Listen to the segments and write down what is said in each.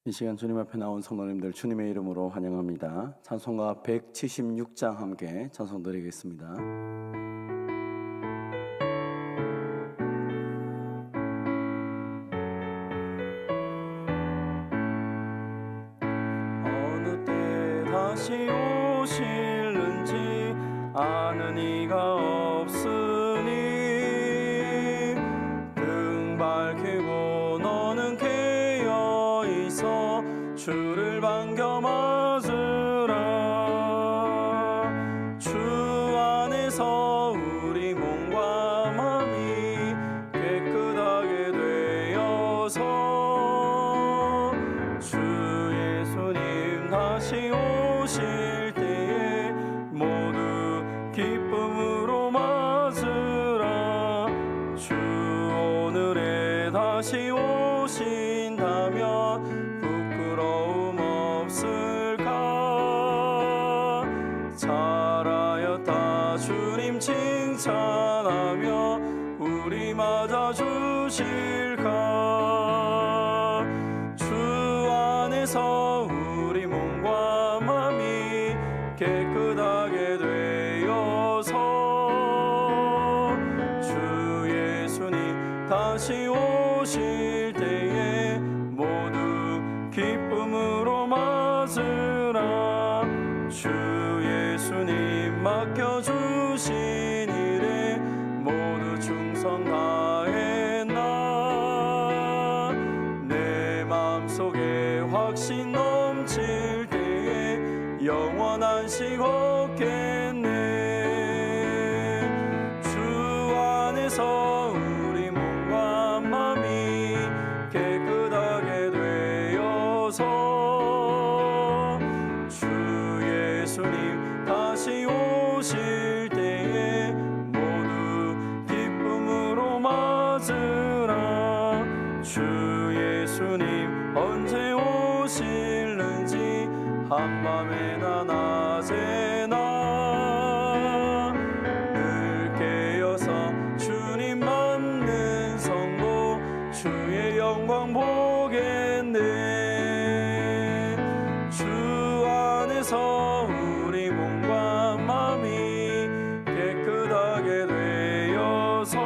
이 시간 주님 앞에 나온 성도님들 주님의 이름으로 환영합니다. 찬송가 176장 함께 찬송 드리겠습니다. 어느 때 다시 오실는지 아는 이가 없으니 등 밝히고 너는 깨어 있어 주를 반겨 맞으라. 주 안에서 우리 몸과 마음이 깨끗하게 되어서 주 예수님 다시 오실 때에 모두 기쁨으로 맞으라. 주 오늘에 다시 오신다면 부끄러움 없을까? 잘하였다 주님 칭찬하며 우리 맞아주실까? 주 안에서 우리 몸과 마음이 깨끗하게 되어서 주 예수님 다시 오실 때에 모두 기쁨으로 맞으라. 주 예수님 맡겨주신 일에 모두 충성 다했나. 내 마음속에 확신 넘칠 때에 영원한 식 얻겠네. 주 안에서 우리 몸과 마음이 깨끗하게 되어서 주 예수님 다시 오실 때에 모두 기쁨으로 맞으라. 주 예수님 언제 오실는지 한밤에나 낮에나 늘 깨어서 주님 맞는 성도 주의 영광 보겠네. 주 안에서 우리 몸과 마음이 깨끗하게 되어서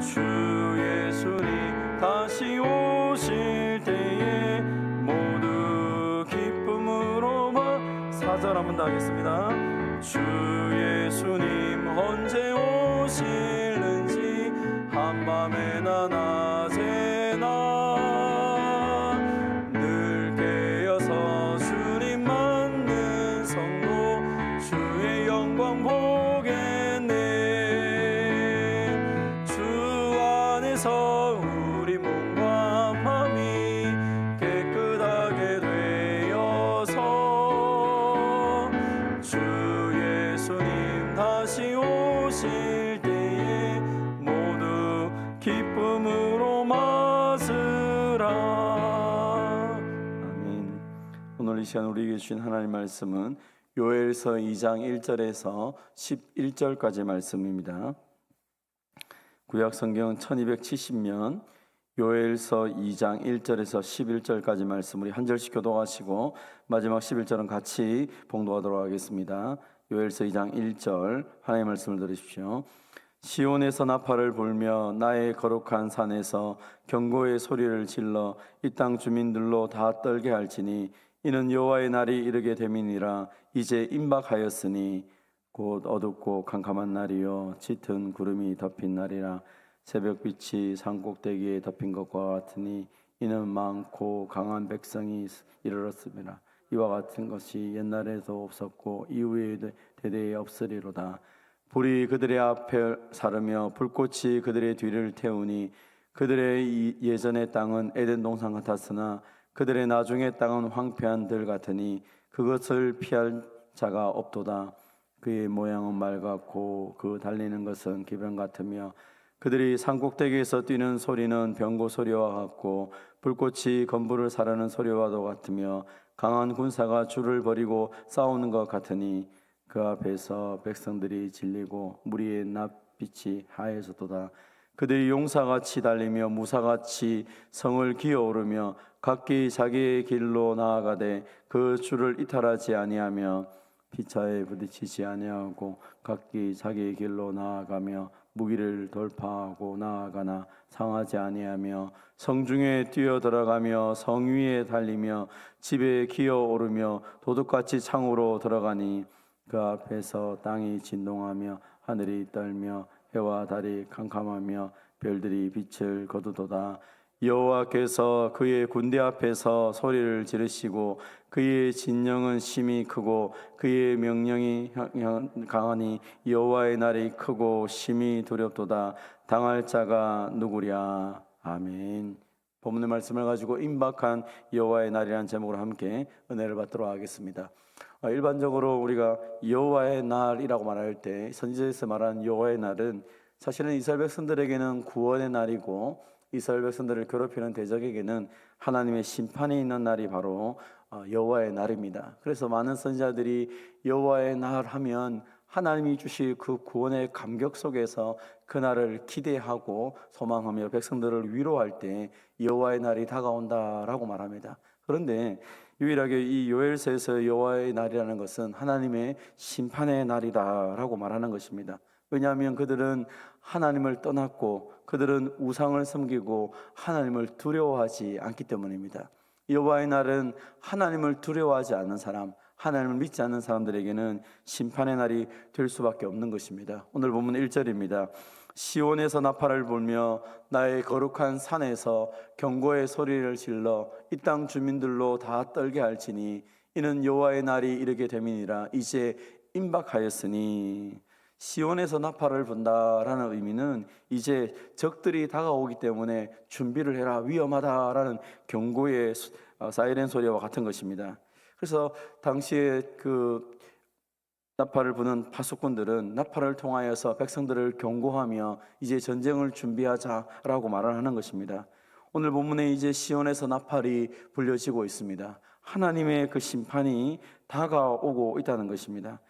주 예수님 다시 오실 때에 모두 기쁨으로 4절 한번 더 하겠습니다. 주 예수님 언제 오실는지 한밤에나 낮에나 늘 깨어서 주님 맞는 성도 주의 영광 보겠네. 주 안에서 우리 몸과 마음이 깨끗하게 되어서 주 예수님 다시 오실 때에 모두 기쁨으로 맞으라. 아멘. 오늘 이 시간 우리에게 주신 하나님 말씀은 요엘서 2장 1절에서 11절까지 말씀입니다. 구약 성경 1270년 요엘서 2장 1절에서 11절까지 말씀 우리 한 절씩 교독하시고 마지막 11절은 같이 봉독하도록 하겠습니다. 요엘서 2장 1절 하나님의 말씀을 들으십시오. 시온에서 나팔을 불며 나의 거룩한 산에서 경고의 소리를 질러 이 땅 주민들로 다 떨게 할지니 이는 여호와의 날이 이르게 됨이니라. 이제 임박하였으니 곧 어둡고 캄캄한 날이요 짙은 구름이 덮인 날이라. 새벽빛이 산꼭대기에 덮인 것과 같으니 이는 많고 강한 백성이 이르렀음이라. 이와 같은 것이 옛날에도 없었고 이후에 대대에 없으리로다. 불이 그들의 앞에 사르며 불꽃이 그들의 뒤를 태우니 그들의 예전의 땅은 에덴 동산 같았으나 그들의 나중의 땅은 황폐한 들 같으니 그것을 피할 자가 없도다. 그의 모양은 말 같고 그 달리는 것은 기병 같으며 그들이 산꼭대기에서 뛰는 소리는 병고 소리와 같고 불꽃이 건물을 사르는 소리와도 같으며 강한 군사가 줄을 버리고 싸우는 것 같으니 그 앞에서 백성들이 질리고 무리의 낯빛이 하얘졌도다. 그들이 용사같이 달리며 무사같이 성을 기어오르며 각기 자기의 길로 나아가되 그 주를 이탈하지 아니하며 피차에 부딪히지 아니하고 각기 자기의 길로 나아가며 무기를 돌파하고 나아가나 상하지 아니하며 성중에 뛰어 들어가며 성 위에 달리며 집에 기어오르며 도둑같이 창으로 들어가니 그 앞에서 땅이 진동하며 하늘이 떨며 해와 달이 캄캄하며 별들이 빛을 거두도다. 여호와께서 그의 군대 앞에서 소리를 지르시고 그의 진영은 심히 크고 그의 명령이 강하니 여호와의 날이 크고 심히 두렵도다. 당할 자가 누구랴. 아멘. 본문의 말씀을 가지고 임박한 여호와의 날이라는 제목으로 함께 은혜를 받도록 하겠습니다. 일반적으로 우리가 여호와의 날이라고 말할 때 선지자에서 말하는 여호와의 날은 사실은 이스라엘 백성들에게는 구원의 날이고 이스라엘 백성들을 괴롭히는 대적에게는 하나님의 심판이 있는 날이 바로 여호와의 날입니다. 그래서 많은 선지자들이 여호와의 날 하면 하나님이 주실 그 구원의 감격 속에서 그날을 기대하고 소망하며 백성들을 위로할 때 여호와의 날이 다가온다라고 말합니다. 그런데 유일하게 이 요엘서에서 여호와의 날이라는 것은 하나님의 심판의 날이다라고 말하는 것입니다. 왜냐하면 그들은 하나님을 떠났고 그들은 우상을 섬기고 하나님을 두려워하지 않기 때문입니다. 여호와의 날은 하나님을 두려워하지 않는 사람, 하나님을 믿지 않는 사람들에게는 심판의 날이 될 수밖에 없는 것입니다. 오늘 본문 1절입니다. 시온에서 나팔을 불며 나의 거룩한 산에서 경고의 소리를 질러 이 땅 주민들로 다 떨게 할지니 이는 여호와의 날이 이르게 됨이니라. 이제 임박하였으니. 시온에서 나팔을 분다라는 의미는 이제 적들이 다가오기 때문에 준비를 해라, 위험하다라는 경고의 사이렌 소리와 같은 것입니다. 그래서 당시에 그 나팔을 부는 파수꾼들은 나팔을 통하여서 백성들을 경고하며 이제 전쟁을 준비하자라고 말을 하는 것입니다. 오늘 본문에 이제 시온에서 나팔이 불려지고 있습니다. 하나님의 그 심판이 다가오고 있다는 것입니다.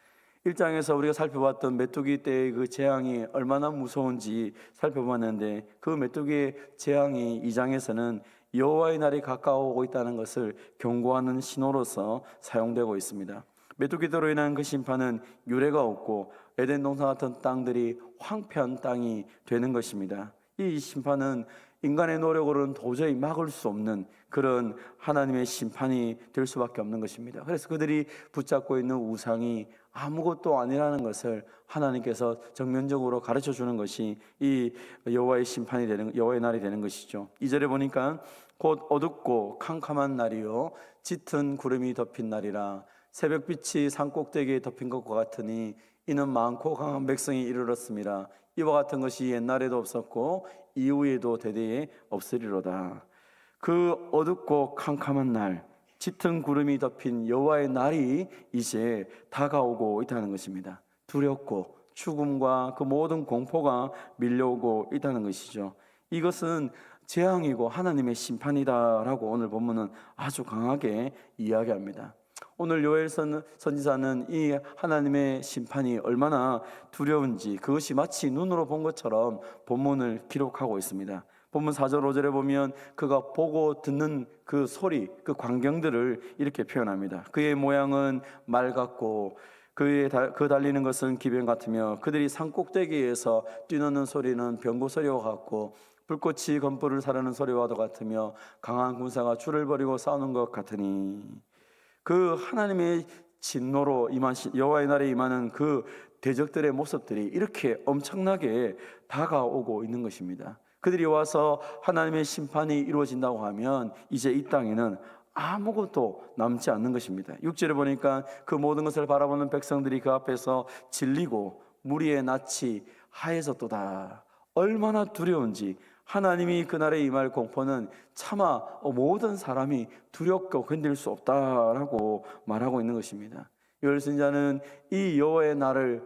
1장에서 우리가 살펴봤던 메뚜기 때의 그 재앙이 얼마나 무서운지 살펴봤는데 그 메뚜기의 재앙이 2장에서는 여호와의 날이 가까워오고 있다는 것을 경고하는 신호로서 사용되고 있습니다. 메뚜기들로 인한 그 심판은 유례가 없고 에덴 동산 같은 땅들이 황폐한 땅이 되는 것입니다. 이 심판은 인간의 노력으로는 도저히 막을 수 없는 그런 하나님의 심판이 될 수밖에 없는 것입니다. 그래서 그들이 붙잡고 있는 우상이 아무것도 아니라는 것을 하나님께서 정면적으로 가르쳐 주는 것이 이 여호와의 심판이 되는, 여호와의 날이 되는 것이죠. 2절에 보니까 곧 어둡고 캄캄한 날이요 짙은 구름이 덮인 날이라. 새벽빛이 산꼭대기에 덮인 것과 같으니 이는 많고 강한 백성이 이르렀습니다. 이와 같은 것이 옛날에도 없었고 이후에도 대대에 없으리로다. 그 어둡고 캄캄한 날, 짙은 구름이 덮인 여호와의 날이 이제 다가오고 있다는 것입니다. 두렵고 죽음과 그 모든 공포가 밀려오고 있다는 것이죠. 이것은 재앙이고 하나님의 심판이다라고 오늘 본문은 아주 강하게 이야기합니다. 오늘 요엘 선지자는 이 하나님의 심판이 얼마나 두려운지 그것이 마치 눈으로 본 것처럼 본문을 기록하고 있습니다. 본문 4절 5절에 보면 그가 보고 듣는 그 소리, 그 광경들을 이렇게 표현합니다. 그의 모양은 말 같고 그 달리는 것은 기병 같으며 그들이 산꼭대기에서 뛰노는 소리는 병거 소리와 같고 불꽃이 건불을 사르는 소리와도 같으며 강한 군사가 줄을 버리고 싸우는 것 같으니. 그 하나님의 진노로 임하신 여호와의 날에 임하는 그 대적들의 모습들이 이렇게 엄청나게 다가오고 있는 것입니다. 그들이 와서 하나님의 심판이 이루어진다고 하면 이제 이 땅에는 아무것도 남지 않는 것입니다. 6절에 보니까 그 모든 것을 바라보는 백성들이 그 앞에서 질리고 무리의 낯이 하얘졌도다. 얼마나 두려운지. 하나님이 그날에 임할 공포는 차마 모든 사람이 두렵고 견딜 수 없다라고 말하고 있는 것입니다. 요엘 선지자는 이 여호와의 날을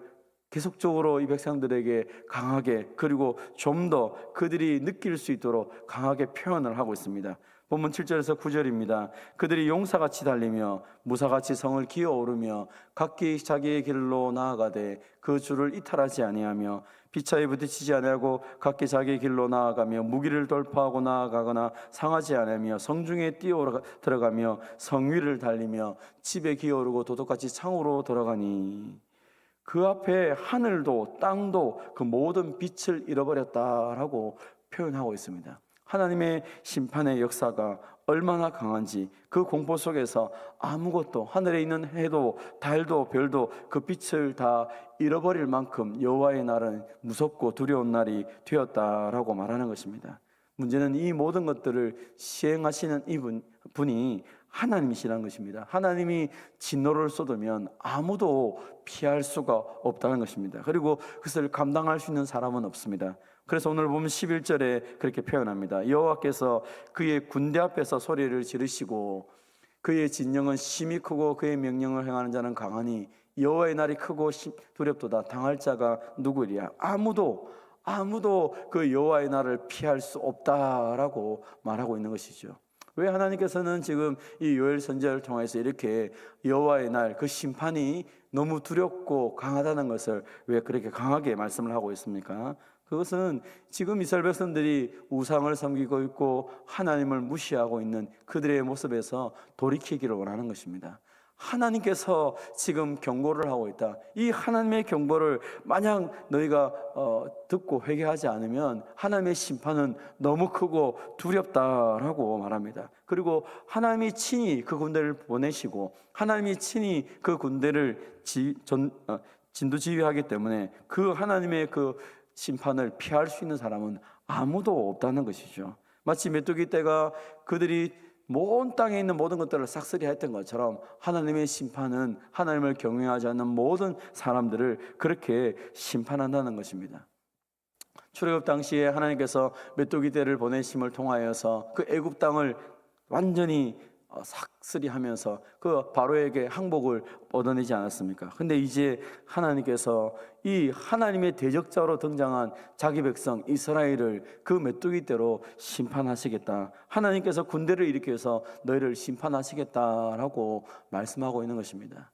계속적으로 이 백성들에게 강하게 그리고 좀 더 그들이 느낄 수 있도록 강하게 표현을 하고 있습니다. 본문 7절에서 9절입니다. 그들이 용사같이 달리며 무사같이 성을 기어오르며 각기 자기의 길로 나아가되 그 주를 이탈하지 아니하며 피차에 부딪히지 아니하고 각기 자기 길로 나아가며 무기를 돌파하고 나아가거나 상하지 않으며 성중에 뛰어 들어가며 성위를 달리며 집에 기어오르고 도둑같이 창으로 들어가니 그 앞에 하늘도 땅도 그 모든 빛을 잃어버렸다라고 표현하고 있습니다. 하나님의 심판의 역사가 얼마나 강한지 그 공포 속에서 아무것도, 하늘에 있는 해도 달도 별도 그 빛을 다 잃어버릴 만큼 여호와의 날은 무섭고 두려운 날이 되었다라고 말하는 것입니다. 문제는 이 모든 것들을 시행하시는 분이 하나님이시라는 것입니다. 하나님이 진노를 쏟으면 아무도 피할 수가 없다는 것입니다. 그리고 그것을 감당할 수 있는 사람은 없습니다. 그래서 오늘 보면 11절에 그렇게 표현합니다. 여호와께서 그의 군대 앞에서 소리를 지르시고 그의 진영은 심히 크고 그의 명령을 행하는 자는 강하니 여호와의 날이 크고 두렵도다. 당할 자가 누구리야? 아무도 그 여호와의 날을 피할 수 없다라고 말하고 있는 것이죠. 왜 하나님께서는 지금 이 요엘 선지자를 통해서 이렇게 여호와의 날, 그 심판이 너무 두렵고 강하다는 것을 왜 그렇게 강하게 말씀을 하고 있습니까? 그것은 지금 이스라엘 백성들이 우상을 섬기고 있고 하나님을 무시하고 있는 그들의 모습에서 돌이키기를 원하는 것입니다. 하나님께서 지금 경고를 하고 있다. 이 하나님의 경고를 만약 너희가 듣고 회개하지 않으면 하나님의 심판은 너무 크고 두렵다라고 말합니다. 그리고 하나님이 친히 그 군대를 보내시고 하나님이 친히 그 군대를 진두지휘하기 때문에 그 하나님의 그 심판을 피할 수 있는 사람은 아무도 없다는 것이죠. 마치 메뚜기 떼가 그들이 온 땅에 있는 모든 것들을 싹쓸이 했던 것처럼 하나님의 심판은 하나님을 경외하지 않는 모든 사람들을 그렇게 심판한다는 것입니다. 출애굽 당시에 하나님께서 메뚜기 떼를 보내심을 통하여서 그 애굽 땅을 완전히 싹쓸이 하면서 그 바로에게 항복을 얻어내지 않았습니까? 근데 이제 하나님께서 이 하나님의 대적자로 등장한 자기 백성 이스라엘을 그 메뚜기떼로 심판하시겠다. 하나님께서 군대를 일으켜서 너희를 심판하시겠다라고 말씀하고 있는 것입니다.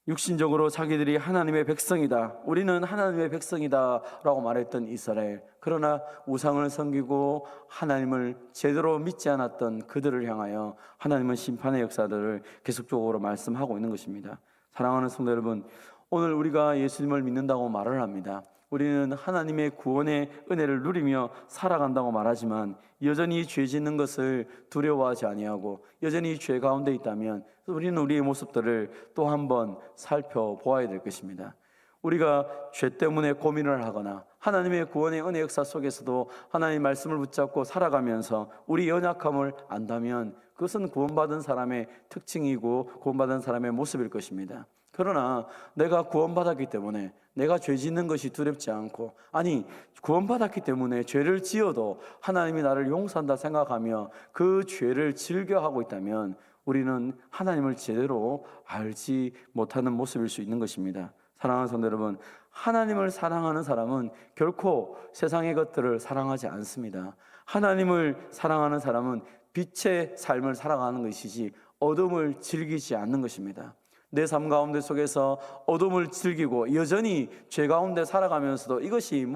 육신적으로 자기들이 하나님의 백성이다, 우리는 하나님의 백성이다 라고 말했던 이스라엘, 그러나 우상을 섬기고 하나님을 제대로 믿지 않았던 그들을 향하여 하나님은 심판의 역사들을 계속적으로 말씀하고 있는 것입니다. 사랑하는 성도 여러분, 오늘 우리가 예수님을 믿는다고 말을 합니다. 우리는 하나님의 구원의 은혜를 누리며 살아간다고 말하지만 여전히 죄 짓는 것을 두려워하지 아니하고 여전히 죄 가운데 있다면 우리는 우리의 모습들을 또 한번 살펴보아야 될 것입니다. 우리가 죄 때문에 고민을 하거나 하나님의 구원의 은혜 역사 속에서도 하나님의 말씀을 붙잡고 살아가면서 우리 연약함을 안다면 그것은 구원받은 사람의 특징이고 구원받은 사람의 모습일 것입니다. 그러나 내가 구원받았기 때문에 내가 죄 짓는 것이 두렵지 않고, 아니 구원받았기 때문에 죄를 지어도 하나님이 나를 용서한다 생각하며 그 죄를 즐겨하고 있다면 우리는 하나님을 제대로 알지 못하는 모습일 수 있는 것입니다. 사랑하는 성도 여러분, 하나님을 사랑하는 사람은 결코 세상의 것들을 사랑하지 않습니다. 하나님을 사랑하는 사람은 빛의 삶을 살아가는 것이지 어둠을 즐기지 않는 것입니다. 내 삶 가운데 속에서 어둠을 즐기고 여전히 죄 가운데 살아가면서도 이것이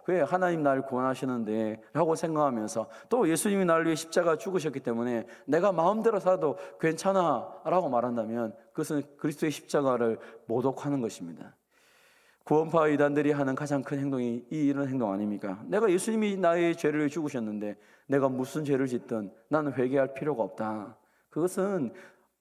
왜 하나님 나를 구원하시는데 라고 생각하면서 또 예수님이 나를 위해 십자가 죽으셨기 때문에 내가 마음대로 살아도 괜찮아 라고 말한다면 그것은 그리스도의 십자가를 모독하는 것입니다. 구원파 이단들이 하는 가장 큰 행동이 이런 행동 아닙니까? 내가 예수님이 나의 죄를 위해 죽으셨는데 내가 무슨 죄를 짓든 나는 회개할 필요가 없다. 그것은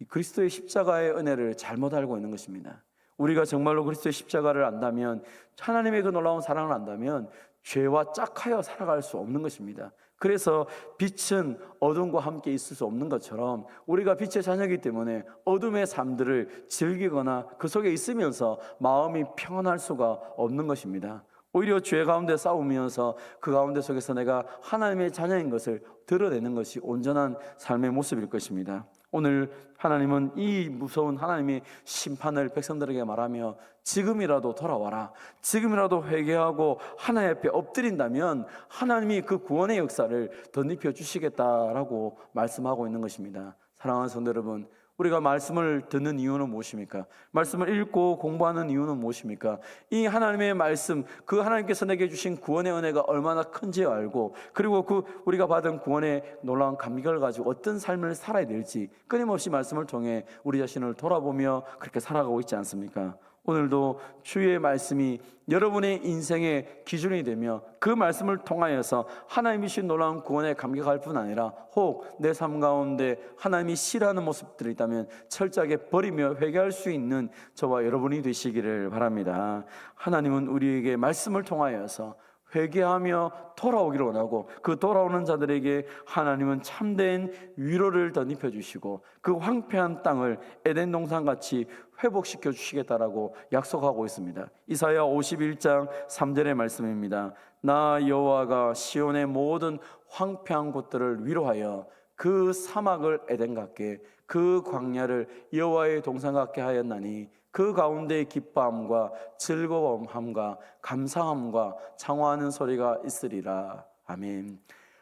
그리스도의 십자가의 은혜를 잘못 알고 있는 것입니다. 우리가 정말로 그리스도의 십자가를 안다면, 하나님의 그 놀라운 사랑을 안다면 죄와 짝하여 살아갈 수 없는 것입니다. 그래서 빛은 어둠과 함께 있을 수 없는 것처럼 우리가 빛의 자녀이기 때문에 어둠의 삶들을 즐기거나 그 속에 있으면서 마음이 평안할 수가 없는 것입니다. 오히려 죄 가운데 싸우면서 그 가운데 속에서 내가 하나님의 자녀인 것을 드러내는 것이 온전한 삶의 모습일 것입니다. 오늘 하나님은 이 무서운 하나님의 심판을 백성들에게 말하며 지금이라도 돌아와라, 지금이라도 회개하고 하나님 앞에 엎드린다면 하나님이 그 구원의 역사를 덧입혀 주시겠다라고 말씀하고 있는 것입니다. 사랑하는 성도 여러분, 우리가 말씀을 듣는 이유는 무엇입니까? 말씀을 읽고 공부하는 이유는 무엇입니까? 이 하나님의 말씀, 그 하나님께서 내게 주신 구원의 은혜가 얼마나 큰지 알고, 그리고 그 우리가 받은 구원의 놀라운 감격을 가지고 어떤 삶을 살아야 될지 끊임없이 말씀을 통해 우리 자신을 돌아보며 그렇게 살아가고 있지 않습니까? 오늘도 주의 말씀이 여러분의 인생의 기준이 되며 그 말씀을 통하여서 하나님이 주신 놀라운 구원에 감격할 뿐 아니라 혹 내 삶 가운데 하나님이 싫어하는 모습들이 있다면 철저하게 버리며 회개할 수 있는 저와 여러분이 되시기를 바랍니다. 하나님은 우리에게 말씀을 통하여서 회개하며 돌아오기를 원하고, 그 돌아오는 자들에게 하나님은 참된 위로를 덧입혀 주시고 그 황폐한 땅을 에덴 동산같이 회복시켜 주시겠다라고 약속하고 있습니다. 이사야 51장 3절의 말씀입니다. 나 여호와가 시온의 모든 황폐한 곳들을 위로하여 그 사막을 에덴 같게, 그 광야를 여호와의 동산 같게 하였나니 그 가운데 기뻐함과 즐거움함과 감사함과 창화하는 소리가 있으리라. 아멘.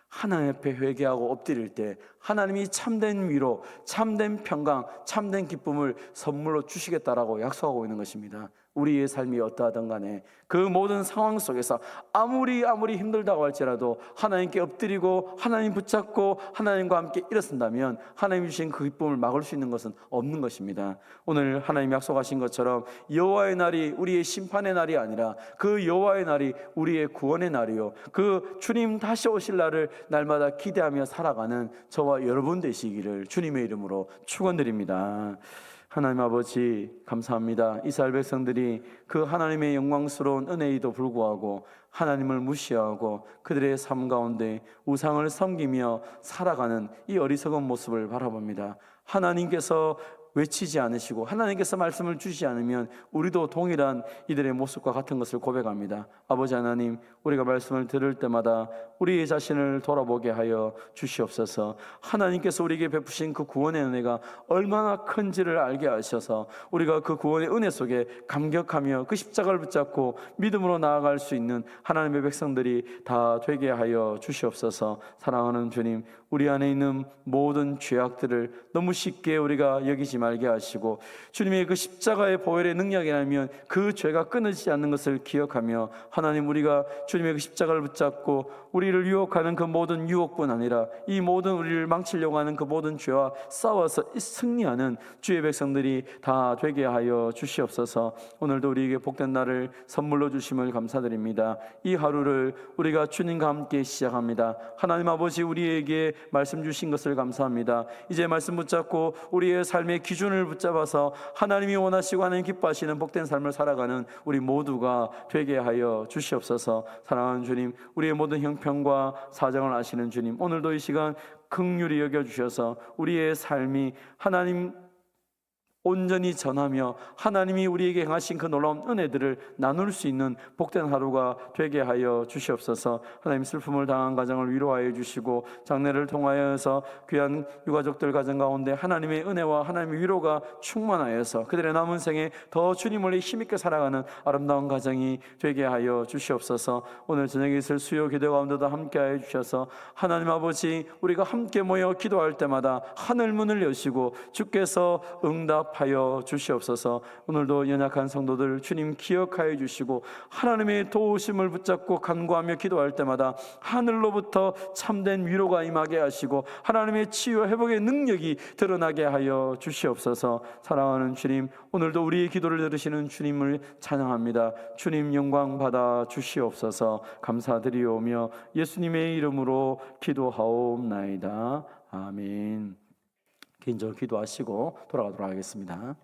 하나님 앞에 회개하고 엎드릴 때 하나님이 참된 위로, 참된 평강, 참된 기쁨을 선물로 주시겠다라고 약속하고 있는 것입니다. 우리의 삶이 어떠하든 간에 그 모든 상황 속에서 아무리 힘들다고 할지라도 하나님께 엎드리고 하나님 붙잡고 하나님과 함께 일어선다면 하나님 주신 그 기쁨을 막을 수 있는 것은 없는 것입니다. 오늘 하나님 약속하신 것처럼 여호와의 날이 우리의 심판의 날이 아니라 그 여호와의 날이 우리의 구원의 날이요, 그 주님 다시 오실 날을 날마다 기대하며 살아가는 저와 여러분 되시기를 주님의 이름으로 축원드립니다. 하나님 아버지 감사합니다. 이스라엘 백성들이 그 하나님의 영광스러운 은혜에도 불구하고 하나님을 무시하고 그들의 삶 가운데 우상을 섬기며 살아가는 이 어리석은 모습을 바라봅니다. 하나님께서 외치지 않으시고 하나님께서 말씀을 주시지 않으면 우리도 동일한 이들의 모습과 같은 것을 고백합니다. 아버지 하나님, 우리가 말씀을 들을 때마다 우리의 자신을 돌아보게 하여 주시옵소서. 하나님께서 우리에게 베푸신 그 구원의 은혜가 얼마나 큰지를 알게 하셔서 우리가 그 구원의 은혜 속에 감격하며 그 십자가를 붙잡고 믿음으로 나아갈 수 있는 하나님의 백성들이 다 되게 하여 주시옵소서. 사랑하는 주님, 우리 안에 있는 모든 죄악들을 너무 쉽게 우리가 여기지 말게 하시고 주님의 그 십자가의 보혈의 능력이라면 그 죄가 끊어지지 않는 것을 기억하며 하나님, 우리가 주님의 그 십자가를 붙잡고 우리를 유혹하는 그 모든 유혹뿐 아니라 이 모든 우리를 망치려고 하는 그 모든 죄와 싸워서 승리하는 주의 백성들이 다 되게 하여 주시옵소서. 오늘도 우리에게 복된 날을 선물로 주심을 감사드립니다. 이 하루를 우리가 주님과 함께 시작합니다. 하나님 아버지, 우리에게 말씀 주신 것을 감사합니다. 이제 말씀 붙잡고 우리의 삶의 기준을 붙잡아서 하나님이 원하시고 하나님 기뻐하시는 복된 삶을 살아가는 우리 모두가 되게 하여 주시옵소서. 사랑하는 주님, 우리의 모든 형편과 사정을 아시는 주님, 오늘도 이 시간 긍휼히 여겨주셔서 우리의 삶이 하나님 온전히 전하며 하나님이 우리에게 행하신 그 놀라운 은혜들을 나눌 수 있는 복된 하루가 되게 하여 주시옵소서. 하나님, 슬픔을 당한 가정을 위로하여 주시고 장례를 통하여서 귀한 유가족들 가정 가운데 하나님의 은혜와 하나님의 위로가 충만하여서 그들의 남은 생에 더 주님을 힘있게 살아가는 아름다운 가정이 되게 하여 주시옵소서. 오늘 저녁에 있을 수요 기도 가운데도 함께하여 주셔서 하나님 아버지, 우리가 함께 모여 기도할 때마다 하늘 문을 여시고 주께서 응답 하여 주시옵소서. 오늘도 연약한 성도들 주님 기억하여 주시고 하나님의 도우심을 붙잡고 간구하며 기도할 때마다 하늘로부터 참된 위로가 임하게 하시고 하나님의 치유 회복의 능력이 드러나게 하여 주시옵소서. 사랑하는 주님, 오늘도 우리의 기도를 들으시는 주님을 찬양합니다. 주님 영광 받아 주시옵소서. 감사드리오며 예수님의 이름으로 기도하옵나이다. 아멘. 개인적으로 기도하시고 돌아가도록 하겠습니다.